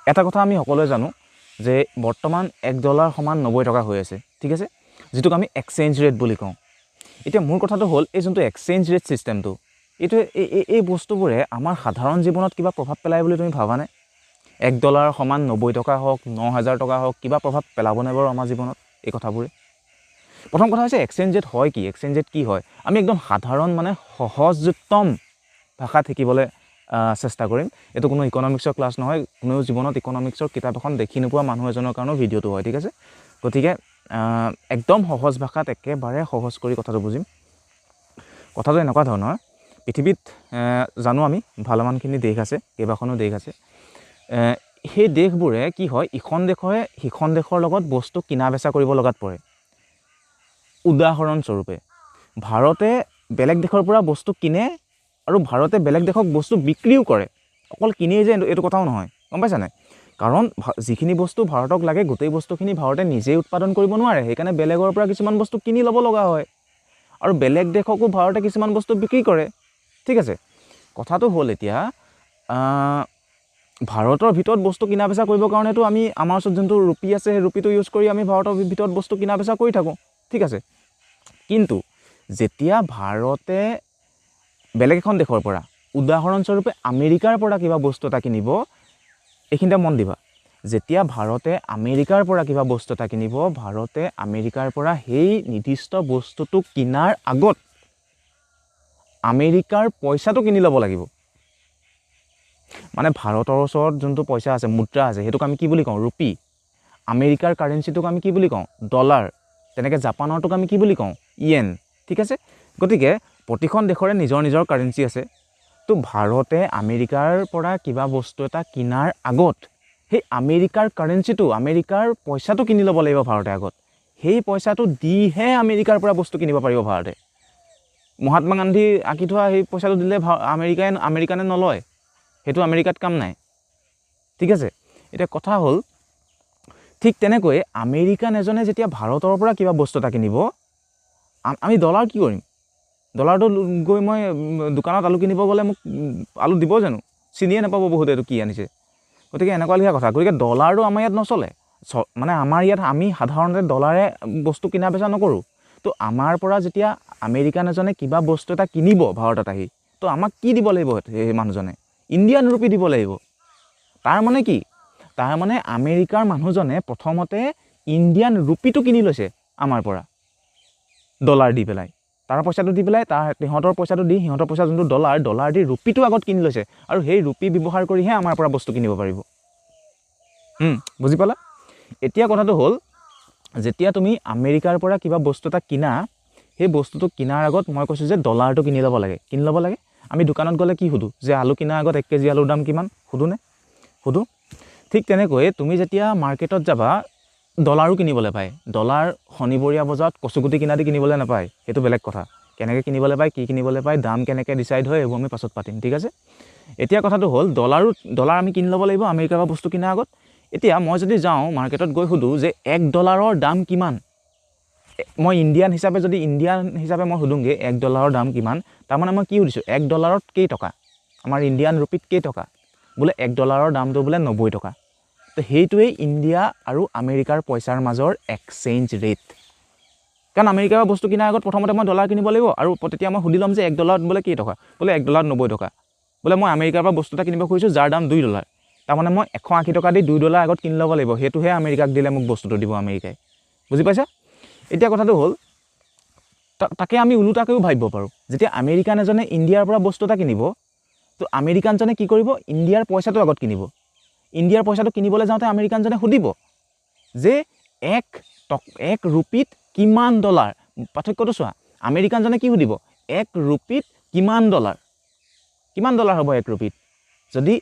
এটা কথা আমি সকলোৱে জানো যে বৰ্তমান $1 সমান 90 টকা হৈ আছে, ঠিক আছে, যিটোক আমি এক্সচেঞ্জ ৰেট বুলি কওঁ। এতিয়া মোৰ কথাটো হ'ল এই যোনটো এক্সচেঞ্জ ৰেট ছিষ্টেমটো, এইটো এই বস্তুবোৰে আমাৰ সাধাৰণ জীৱনত কিবা প্ৰভাৱ পেলায় বুলি তুমি ভাবানে? $1 সমান 90 টকা হওক, 9,000 টকা হওক, কিবা প্ৰভাৱ পেলাবনে বাৰু আমাৰ জীৱনত এই কথাবোৰে? প্ৰথম কথা হৈছে এক্সচেঞ্জ ৰেট হয় কি? এক্সচেঞ্জ ৰেট কি হয়? আমি একদম সাধাৰণ মানে সহজতম ভাষাত শিকিবলৈ চেষ্টা কৰিম। এইটো কোনো ইকনমিক্সৰ ক্লাছ নহয়, কোনেও জীৱনত ইকনমিক্সৰ কিতাপ এখন দেখি নোপোৱা মানুহ এজনৰ কাৰণেও ভিডিঅ'টো হয়, ঠিক আছে। গতিকে একদম সহজ ভাষাত একেবাৰে সহজ কৰি কথাটো বুজিম। কথাটো এনেকুৱা ধৰণৰ, পৃথিৱীত জানো আমি ভালেমানখিনি দেশ আছে, কেইবাখনো দেশ আছে। সেই দেশবোৰে কি হয়, ইখন দেশে সিখন দেশৰ লগত বস্তু কিনা বেচা কৰিব লগাত পৰে। উদাহৰণস্বৰূপে ভাৰতে বেলেগ দেশৰ পৰা বস্তু কিনে আৰু ভাৰতে বেলেগ দেশক বস্তু বিক্ৰীও কৰে। অকল কিনেই যে এইটো কথাও নহয়, গম পাইছা নাই? কাৰণ যিখিনি বস্তু ভাৰতক লাগে গোটেই বস্তুখিনি ভাৰতে নিজেই উৎপাদন কৰিব নোৱাৰে, সেইকাৰণে বেলেগৰ পৰা কিছুমান বস্তু কিনি ল'ব লগা হয়। আৰু বেলেগ দেশকো ভাৰতে কিছুমান বস্তু বিক্ৰী কৰে, ঠিক আছে। কথাটো হ'ল এতিয়া ভাৰতৰ ভিতৰত বস্তু কিনা বেচা কৰিবৰ কাৰণেতো আমি আমাৰ ওচৰত যোনটো ৰুপি আছে সেই ৰুপিটো ইউজ কৰি আমি ভাৰতৰ ভিতৰত বস্তু কিনা বেচা কৰি থাকোঁ, ঠিক আছে। কিন্তু যেতিয়া ভাৰতে বেলেগ এখন দেশৰ পৰা, উদাহৰণস্বৰূপে আমেৰিকাৰ পৰা কিবা বস্তু এটা কিনিব, এইখিনিতে মন দিবা, যেতিয়া ভাৰতে আমেৰিকাৰ পৰা কিবা বস্তু এটা কিনিব, ভাৰতে আমেৰিকাৰ পৰা সেই নিৰ্দিষ্ট বস্তুটো কিনাৰ আগত আমেৰিকাৰ পইচাটো কিনি ল'ব লাগিব। মানে ভাৰতৰ ওচৰত যোনটো পইচা আছে, মুদ্ৰা আছে, সেইটোক আমি কি বুলি কওঁ? ৰুপি। আমেৰিকাৰ কাৰেঞ্চিটোক আমি কি বুলি কওঁ? ডলাৰ। তেনেকৈ জাপানৰটোক আমি কি বুলি কওঁ? ইয়েন, ঠিক আছে। গতিকে প্ৰতিখন দেশৰে নিজৰ নিজৰ কাৰেঞ্চি আছে। তো ভাৰতে আমেৰিকাৰ পৰা কিবা বস্তু এটা কিনাৰ আগত সেই আমেৰিকাৰ কাৰেঞ্চিটো, আমেৰিকাৰ পইচাটো কিনি ল'ব লাগিব ভাৰতে আগত। সেই পইচাটো দিহে আমেৰিকাৰ পৰা বস্তু কিনিব পাৰিব ভাৰতে। মহাত্মা গান্ধী আঁকি থোৱা সেই পইচাটো দিলে আমেৰিকানে নলয়, সেইটো আমেৰিকাত কাম নাই, ঠিক আছে। এতিয়া কথা হ'ল, ঠিক তেনেকৈ আমেৰিকান এজনে যেতিয়া ভাৰতৰ পৰা কিবা বস্তু এটা কিনিব, আমি ডলাৰ কি কৰিম? ডলাৰটো গৈ মই দোকানত আলু কিনিব গ'লে মোক আলু দিব জানো? চিনিয়ে নাপাব বহুতে এইটো কি আনিছে। গতিকে এনেকুৱা লিখা কথা। গতিকে ডলাৰটো আমাৰ ইয়াত নচলে, মানে আমাৰ ইয়াত আমি সাধাৰণতে ডলাৰে বস্তু কিনা বেচা নকৰোঁ। তো আমাৰ পৰা যেতিয়া আমেৰিকান এজনে কিবা বস্তু এটা কিনিব ভাৰতত আহি, তো আমাক কি দিব লাগিব? সেই মানুহজনে ইণ্ডিয়ান ৰুপি দিব লাগিব। তাৰ মানে কি? তাৰ মানে আমেৰিকাৰ মানুহজনে প্ৰথমতে ইণ্ডিয়ান ৰুপিটো কিনি লৈছে আমাৰ পৰা ডলাৰ দি পেলাই, তাৰ পইচাটো দি পেলাই, সিহঁতৰ পইচাটো দি, সিহঁতৰ পইচা যোনটো ডলাৰ দি ৰুপিটো আগত কিনি লৈছে, আৰু সেই ৰুপি ব্যৱহাৰ কৰিহে আমাৰ পৰা বস্তু কিনিব পাৰিব। বুজি পালা? এতিয়া কথাটো হ'ল, যেতিয়া তুমি আমেৰিকাৰ পৰা কিবা বস্তু এটা কিনা, সেই বস্তুটো কিনাৰ আগত মই কৈছোঁ যে ডলাৰটো কিনি ল'ব লাগে। কিনি ল'ব লাগে। আমি দোকানত গ'লে কি সুধোঁ? যে আলু কিনাৰ আগত 1 কেজি আলুৰ দাম কিমান? সুধোনে? সুধোঁ। ঠিক তেনেকৈ তুমি যেতিয়া মাৰ্কেটত যাবা, ডলাৰো কিনিবলৈ পায়। ডলাৰ শনিবৰীয়া বজাৰত কচুগুটি কিনা দি কিনিবলৈ নাপায়, সেইটো বেলেগ কথা। কেনেকৈ কিনিবলৈ পায়, কি কিনিবলৈ পায়, দাম কেনেকৈ ডিচাইড হয়, এইবোৰ আমি পাছত পাতিম, ঠিক আছে। এতিয়া কথাটো হ'ল, ডলাৰ আমি কিনি ল'ব লাগিব আমেৰিকাৰ পৰা বস্তু কিনাৰ আগত। এতিয়া মই যদি যাওঁ মাৰ্কেটত গৈ সুধোঁ যে $1 দাম কিমান, মই ইণ্ডিয়ান হিচাপে মই সুধোঁগৈ $1 দাম কিমান, তাৰমানে মই কি সুধিছোঁ? $1 কেই টকা? আমাৰ ইণ্ডিয়ান ৰুপিত কেই টকা? বোলে $1 দামটো বোলে 90 টকা। তো সেইটোৱেই ইণ্ডিয়া আৰু আমেৰিকাৰ পইচাৰ মাজৰ এক্সচেঞ্জ ৰেট। কাৰণ আমেৰিকাৰ পৰা বস্তু কিনাৰ আগত প্ৰথমতে মই ডলাৰ কিনিব লাগিব, আৰু তেতিয়া মই সুধি ল'ম যে $1 বোলে কেই টকা? বোলে $1 90 টকা। বোলে মই আমেৰিকাৰ পৰা বস্তু এটা কিনিব খুজিছোঁ যাৰ দাম $2, তাৰমানে মই 180 টকা দি $2 আগত কিনি ল'ব লাগিব, সেইটোহে আমেৰিকাক দিলে মোক বস্তুটো দিব আমেৰিকাই। বুজি পাইছা? এতিয়া কথাটো হ'ল, তাকে আমি ওলোটাকৈও ভাবিব পাৰোঁ। যেতিয়া আমেৰিকান এজনে ইণ্ডিয়াৰ পৰা বস্তু এটা কিনিব, তো আমেৰিকানজনে কি কৰিব? ইণ্ডিয়াৰ পইচাটো আগত কিনিব। ইণ্ডিয়াৰ পইচাটো কিনিবলৈ যাওঁতে আমেৰিকানজনে সুধিব যে 1 ৰুপিত কিমান ডলাৰ? পাৰ্থক্যটো চোৱা, আমেৰিকানজনে কি সুধিব? 1 ৰুপিত কিমান ডলাৰ? কিমান ডলাৰ হ'ব 1 ৰুপিত? যদি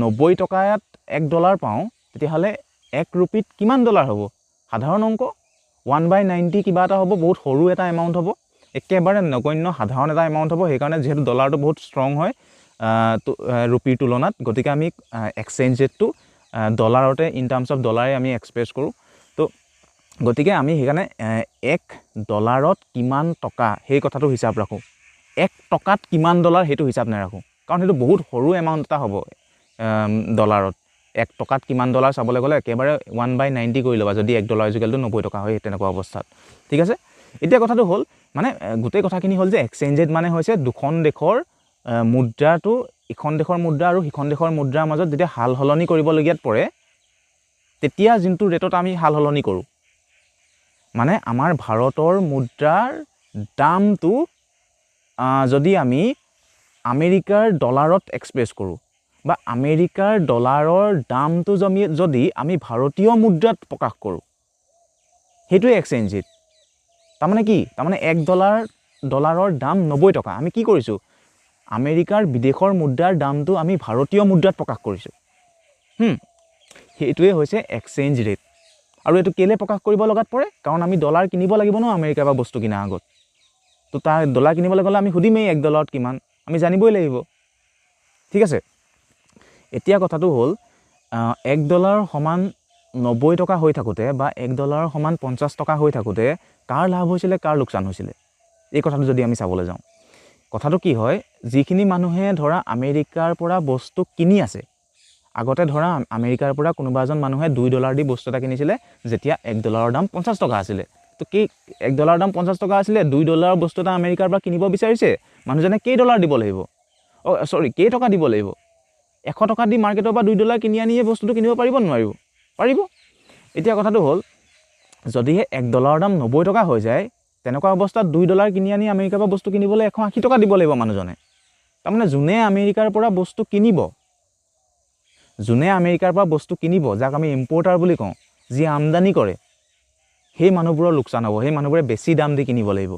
90 টকাত $1 পাওঁ, তেতিয়াহ'লে 1 ৰুপিত কিমান ডলাৰ হ'ব? সাধাৰণ অংক, 1/90 কিবা এটা হ'ব, বহুত সৰু এটা এমাউণ্ট হ'ব, একেবাৰে নগণ্য সাধাৰণ এটা এমাউণ্ট হ'ব। সেইকাৰণে যিহেতু ডলাৰটো বহুত ষ্ট্ৰং হয় ৰুপিৰ তুলনাত, গতিকে আমি এক্সচেঞ্জ ৰেটটো ডলাৰতে, ইন টাৰ্মছ অফ ডলাৰে আমি এক্সপ্ৰেছ কৰোঁ। তো গতিকে আমি সেইকাৰণে $1 কিমান টকা সেই কথাটো হিচাপ ৰাখোঁ। 1 টকাত কিমান ডলাৰ সেইটো হিচাপ নাৰাখোঁ, কাৰণ সেইটো বহুত সৰু এমাউণ্ট এটা হ'ব ডলাৰত। 1 টকাত কিমান ডলাৰ চাবলৈ গ'লে একেবাৰে 1/90 কৰি ল'বা যদি $1 ইকুৱেল টু 90 টকা হয় তেনেকুৱা অৱস্থাত ঠিক আছে এতিয়া কথাটো হ'ল মানে গোটেই কথাখিনি হ'ল যে এক্সচেঞ্জ ৰেট মানে হৈছে দুখন দেশৰ মুদ্ৰাটো ইখন দেশৰ মুদ্ৰা আৰু সিখন দেশৰ মুদ্ৰাৰ মাজত যেতিয়া হাল হলনি কৰিবলগীয়াত পৰে তেতিয়া যোনটো ৰেটত আমি হাল হলনি কৰোঁ মানে আমাৰ ভাৰতৰ মুদ্ৰাৰ দামটো যদি আমি আমেৰিকাৰ ডলাৰত এক্সপ্ৰেছ কৰোঁ বা আমেৰিকাৰ ডলাৰৰ দামটো যদি আমি ভাৰতীয় মুদ্ৰাত প্ৰকাশ কৰোঁ সেইটোৱে এক্সচেঞ্জ ৰেট তাৰমানে কি তাৰমানে $1 দাম 90 টকা আমি কি কৰিছোঁ আমেৰিকাৰ বিদেশৰ মুদ্ৰাৰ দামটো আমি ভাৰতীয় মুদ্ৰাত প্ৰকাশ কৰিছোঁ সেইটোৱে হৈছে এক্সচেঞ্জ ৰেট আৰু এইটো কেলে প্ৰকাশ কৰিব লগাত পৰে কাৰণ আমি ডলাৰ কিনিব লাগিব ন আমেৰিকাৰ পৰা বস্তু কিনাৰ আগত তো তাৰ ডলাৰ কিনিবলৈ গ'লে আমি সুধিমেই $1 কিমান আমি জানিবই লাগিব ঠিক আছে এতিয়া কথাটো হ'ল $1 সমান 90 টকা হৈ থাকোঁতে বা $1 সমান 50 টকা হৈ থাকোঁতে কাৰ লাভ হৈছিলে কাৰ লোকচান হৈছিলে এই কথাটো যদি আমি চাবলৈ যাওঁ কথাটো কি হয় যিখিনি মানুহে ধৰা আমেৰিকাৰ পৰা বস্তু কিনি আছে আগতে ধৰা আমেৰিকাৰ পৰা কোনোবা এজন মানুহে $2 দি বস্তু এটা কিনিছিলে যেতিয়া $1 দাম 50 টকা আছিলে তো কি $1 দাম 50 টকা আছিলে $2 বস্তু এটা আমেৰিকাৰ পৰা কিনিব বিচাৰিছে মানুহজনে কেই ডলাৰ দিব লাগিব কেই টকা দিব লাগিব 100 টকা দি মাৰ্কেটৰ পৰা $2 কিনি আনিয়ে বস্তুটো কিনিব পাৰিব নোৱাৰিব পাৰিব এতিয়া কথাটো হ'ল যদিহে $1 দাম 90 টকা হৈ যায় তেনেকুৱা অৱস্থাত $2 কিনি আনি আমেৰিকাৰ পৰা বস্তু কিনিবলৈ 180 টকা দিব লাগিব মানুহজনে তাৰমানে যোনে আমেৰিকাৰ পৰা বস্তু কিনিব যাক আমি ইম্পৰ্টাৰ বুলি কওঁ যি আমদানি কৰে সেই মানুহবোৰৰ লোকচান হ'ব সেই মানুহবোৰে বেছি দাম দি কিনিব লাগিব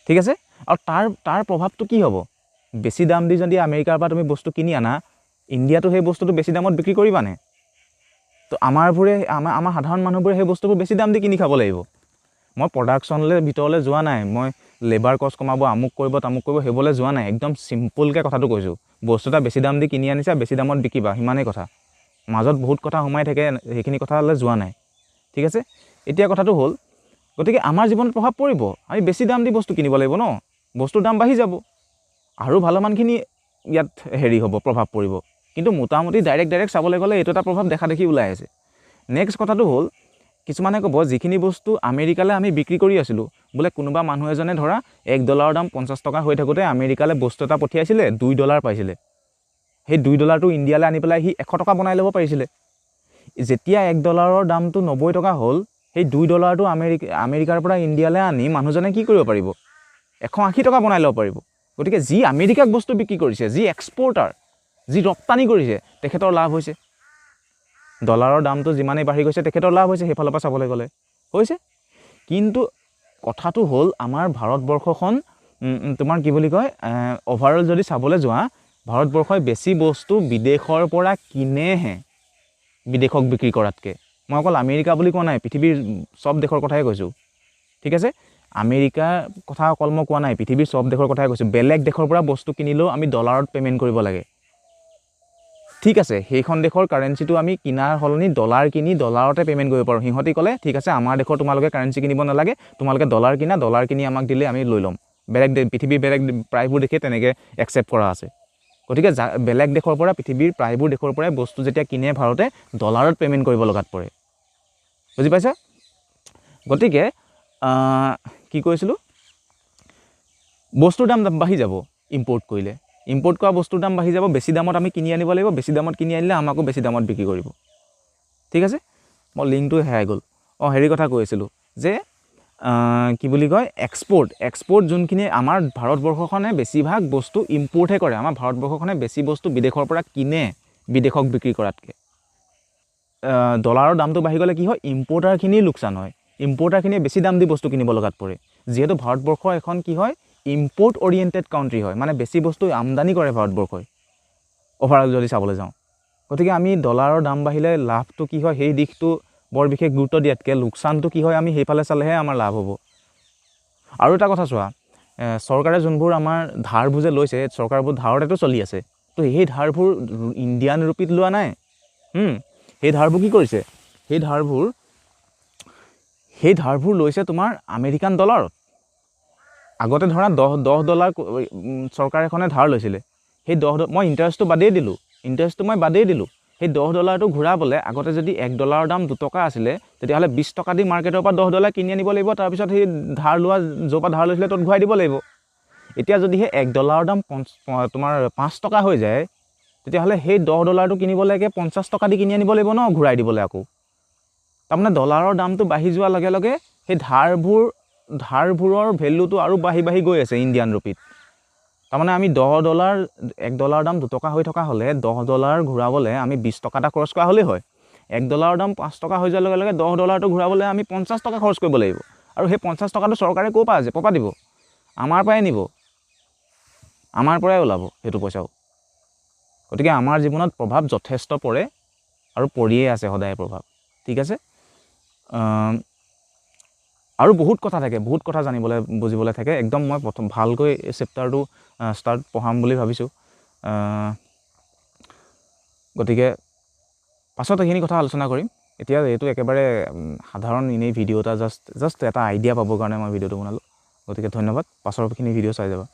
ঠিক আছে আৰু তাৰ প্ৰভাৱটো কি হ'ব বেছি দাম দি যদি আমেৰিকাৰ পৰা তুমি বস্তু কিনি আনা ইণ্ডিয়াটো সেই বস্তুটো বেছি দামত বিক্ৰী কৰিবানে তো আমাৰ সাধাৰণ মানুহবোৰে সেই বস্তুবোৰ বেছি দাম দি কিনি খাব লাগিব মই প্ৰডাকশ্যনলৈ ভিতৰলৈ যোৱা নাই মই লেবাৰ কষ্ট কমাব আমুক কৰিব তামুক কৰিব সেইবলৈ যোৱা নাই একদম চিম্পলকৈ কথাটো কৈছোঁ বস্তু এটা বেছি দাম দি কিনি আনিছা বেছি দামত বিকিবা সিমানেই কথা মাজত বহুত কথা সোমাই থাকে সেইখিনি কথালৈ যোৱা নাই ঠিক আছে এতিয়া কথাটো হ'ল গতিকে আমাৰ জীৱনত প্ৰভাৱ পৰিব আমি বেছি দাম দি বস্তু কিনিব লাগিব ন বস্তুৰ দাম বাঢ়ি যাব আৰু ভালমানখিনি ইয়াত হ'ব প্ৰভাৱ পৰিব কিন্তু মোটামুটি ডাইৰেক্ট চাবলৈ গ'লে এইটো এটা প্ৰভাৱ দেখা দেখি ওলাই আছে নেক্সট কথাটো হ'ল কিছুমানে ক'ব যিখিনি বস্তু আমেৰিকালৈ আমি বিক্ৰী কৰি আছিলোঁ বোলে কোনোবা মানুহ এজনে ধৰা $1 দাম 50 টকা হৈ থাকোঁতে আমেৰিকালৈ বস্তু এটা পঠিয়াইছিলে $2 পাইছিলে সেই $2টো ইণ্ডিয়ালৈ আনি পেলাই সি 100 টকা বনাই ল'ব পাৰিছিলে যেতিয়া $1 দামটো 90 টকা হ'ল সেই $2টো আমেৰিকাৰ পৰা ইণ্ডিয়ালৈ আনি মানুহজনে কি কৰিব পাৰিব 180 টকা বনাই ল'ব পাৰিব গতিকে যি আমেৰিকাক বস্তু বিক্ৰী কৰিছে যি এক্সপৰ্টাৰ যি ৰপ্তানি কৰিছে তেখেতৰ লাভ হৈছে ডলাৰৰ দামটো যিমানেই বাঢ়ি গৈছে তেখেতৰ লাভ হৈছে সেইফালৰ পৰা চাবলৈ গ'লে হৈছে কিন্তু কথাটো হ'ল আমাৰ ভাৰতবৰ্ষখন তোমাৰ কি বুলি কয় অভাৰঅল যদি চাবলৈ যোৱা ভাৰতবৰ্ষই বেছি বস্তু বিদেশৰ পৰা কিনেহে বিদেশক বিক্ৰী কৰাতকৈ মই অকল আমেৰিকা বুলি কোৱা নাই পৃথিৱীৰ সব দেশৰ কথাই কৈছোঁ ঠিক আছে আমেৰিকাৰ কথা অকল মই কোৱা নাই পৃথিৱীৰ সব দেশৰ কথাই কৈছোঁ বেলেগ দেশৰ পৰা বস্তু কিনিলেও আমি ডলাৰত পে'মেণ্ট কৰিব লাগে ঠিক আছে সেইখন দেশৰ কাৰেঞ্চিটো আমি কিনাৰ সলনি ডলাৰ কিনি ডলাৰতে পে'মেণ্ট কৰিব পাৰোঁ সিহঁতি ক'লে ঠিক আছে আমাৰ দেশৰ তোমালোকে কাৰেঞ্চি কিনিব নালাগে তোমালোকে ডলাৰ কিনি আমাক দিলে আমি লৈ ল'ম পৃথিৱীৰ বেলেগ প্ৰায়বোৰ দেশে তেনেকৈ একচেপ্ট কৰা আছে গতিকে বেলেগ দেশৰ পৰা পৃথিৱীৰ প্ৰায়বোৰ দেশৰ পৰাই বস্তু যেতিয়া কিনে ভাৰতে ডলাৰত পে'মেণ্ট কৰিব লগাত পৰে বুজি পাইছা গতিকে কি কৈছিলোঁ বস্তুৰ দাম বাঢ়ি যাব ইম্পৰ্ট কৰিলে ইম্পৰ্ট কৰা বস্তুৰ দাম বাঢ়ি যাব বেছি দামত আমি কিনি আনিব লাগিব বেছি দামত কিনি আনিলে আমাকো বেছি দামত বিক্ৰী কৰিব ঠিক আছে মই লিংকটো হেৰাই গ'ল হেৰি কথা কৈ আছিলোঁ যে কি বুলি কয় এক্সপৰ্ট যোনখিনি আমাৰ ভাৰতবৰ্ষখনে বেছিভাগ বস্তু ইম্পৰ্টহে কৰে আমাৰ ভাৰতবৰ্ষখনে বেছি বস্তু বিদেশৰ পৰা কিনে বিদেশক বিক্ৰী কৰাতকৈ ডলাৰৰ দামটো বাঢ়ি গ'লে কি হয় ইম্পৰ্টাৰখিনিৰ লোকচান হয় ইম্পৰ্টাৰখিনিয়ে বেছি দাম দি বস্তু কিনিব লগাত পৰে যিহেতু ভাৰতবৰ্ষ এখন কি হয় ইম্পৰ্ট অৰিয়েণ্টেড কাউণ্ট্ৰি হয় মানে বেছি বস্তু আমদানি কৰে ভাৰতবৰ্ষই অভাৰঅল যদি চাবলৈ যাওঁ গতিকে আমি ডলাৰৰ দাম বাঢ়িলে লাভটো কি হয় সেই দিশটো বৰ বিশেষ গুৰুত্ব দিয়াতকৈ লোকচানটো কি হয় আমি সেইফালে চালেহে আমাৰ লাভ হ'ব আৰু এটা কথা চোৱা চৰকাৰে যোনবোৰ আমাৰ ধাৰবোৰ যে লৈছে চৰকাৰবোৰ ধাৰতেতো চলি আছে তো সেই ধাৰবোৰ ইণ্ডিয়ান ৰুপিত লোৱা নাই সেই ধাৰবোৰ কি কৰিছে সেই ধাৰবোৰ লৈছে তোমাৰ আমেৰিকান ডলাৰত আগতে ধৰা $10 চৰকাৰ এখনে ধাৰ লৈছিলে সেই মই ইণ্টাৰেষ্টটো বাদেই দিলোঁ সেই $10টো ঘূৰাবলৈ আগতে যদি $1 দাম 2 টকা আছিলে তেতিয়াহ'লে 20 টকা দি মাৰ্কেটৰ পৰা $10 কিনি আনিব লাগিব, তাৰপিছত সেই ধাৰ লোৱা য'ৰ পৰা ধাৰ লৈছিলে ত'ত ঘূৰাই দিব লাগিব। এতিয়া যদি সেই $1 দাম তোমাৰ 5 টকা হৈ যায় তেতিয়াহ'লে সেই $10টো কিনিবলৈকে 50 টকা দি কিনি আনিব লাগিব ন ঘূৰাই দিবলৈ আকৌ। তাৰমানে ডলাৰৰ দামটো বাঢ়ি যোৱাৰ লগে লগে সেই ধাৰবোৰৰ ভেলুটো আৰু বাঢ়ি গৈ আছে ইণ্ডিয়ান ৰুপিত। তাৰমানে আমি $1 দাম 2 টকা হৈ থকা হ'লে $10 ঘূৰাবলৈ আমি 20 টকা এটা খৰচ কৰা হ'লেই হয়। $1 দাম 5 টকা হৈ যোৱাৰ লগে লগে $10টো ঘূৰাবলৈ আমি 50 টকা খৰচ কৰিব লাগিব। আৰু সেই 50 টকাটো চৰকাৰে ক'ৰ পৰা ক'ৰ পৰা দিব? আমাৰ পৰাই নিব, আমাৰ পৰাই ওলাব সেইটো পইচাও। গতিকে আমাৰ জীৱনত প্ৰভাৱ যথেষ্ট পৰে আৰু পৰিয়ে আছে সদায় প্ৰভাৱ। ঠিক আছে, আৰু বহুত কথা থাকে, বহুত কথা জানিবলৈ বুজিবলৈ থাকে। একদম মই ভালকৈ এই চেপ্টাৰটো পঢ়াম বুলি ভাবিছোঁ। গতিকে পাছত এইখিনি কথা আলোচনা কৰিম। এতিয়া এইটো একেবাৰে সাধাৰণ এনেই ভিডিঅ' এটা জাষ্ট এটা আইডিয়া পাবৰ কাৰণে মই ভিডিঅ'টো বনালোঁ। গতিকে ধন্যবাদ, পাছৰখিনি ভিডিঅ' চাই যাবা।